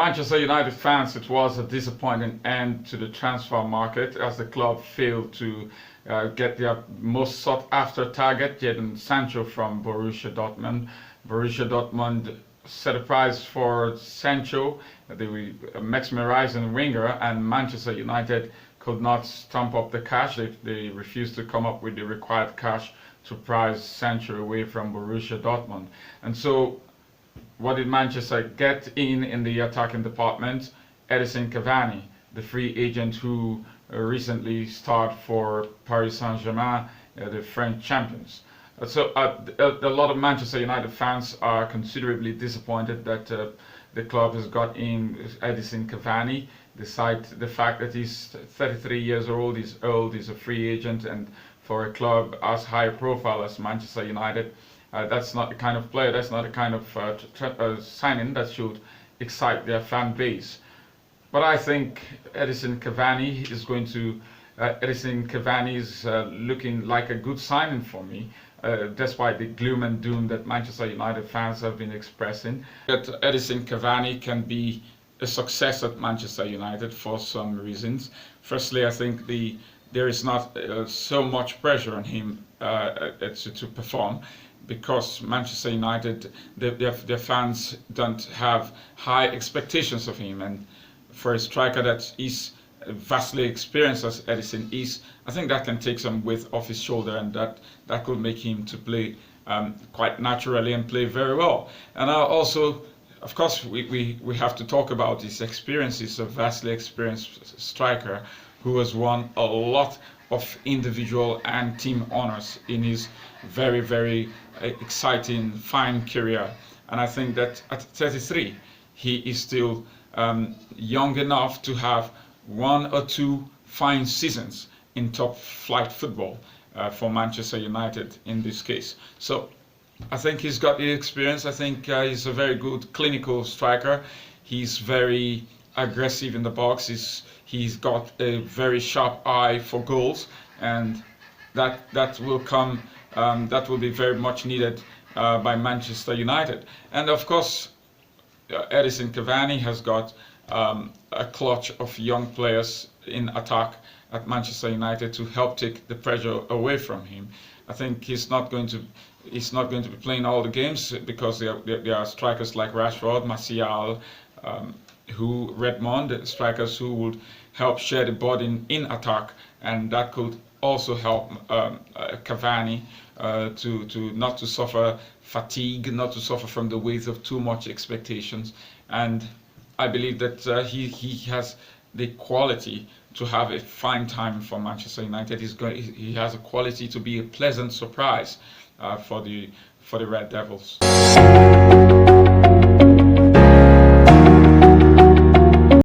Manchester United fans, it was a disappointing end to the transfer market as the club failed to get their most sought after target, Jadon Sancho from Borussia Dortmund. Borussia Dortmund set a price for Sancho, the mesmerizing winger, and Manchester United could not stump up the cash. They refused to come up with the required cash to price Sancho away from Borussia Dortmund. And so what did Manchester get in the attacking department? Edison Cavani, the free agent who recently starred for Paris Saint-Germain, the French champions. So a lot of Manchester United fans are considerably disappointed that the club has got in Edison Cavani, despite the fact that he's 33 years old, he's a free agent, and for a club as high profile as Manchester United, that's not the kind of player, that's not the kind of signing that should excite their fan base. But I think Edison Cavani is looking like a good signing for me, despite the gloom and doom that Manchester United fans have been expressing. That Edison Cavani can be a success at Manchester United for some reasons. Firstly, I think there is not so much pressure on him to perform, because Manchester United, their fans don't have high expectations of him, and for a striker that is vastly experienced as Edison is, I think that can take some weight off his shoulder, and that could make him to play quite naturally and play very well. And also, of course, we have to talk about his experience. He's a vastly experienced striker who has won a lot of individual and team honors in his very, very exciting, fine career. And I think that at 33, he is still young enough to have one or two fine seasons in top flight football for Manchester United in this case. So I think he's got the experience. I think he's a very good clinical striker. He's very aggressive in the box. He's got a very sharp eye for goals, and that will come. That will be very much needed by Manchester United. And of course, Edison Cavani has got a clutch of young players in attack at Manchester United to help take the pressure away from him. I think he's not going to be playing all the games because there are strikers like Rashford, Martial, Redmond, strikers who would help share the burden in attack, and that could also help Cavani to not to suffer fatigue, not to suffer from the weight of too much expectations. And I believe that he has the quality to have a fine time for Manchester United. He has a quality to be a pleasant surprise for the Red Devils.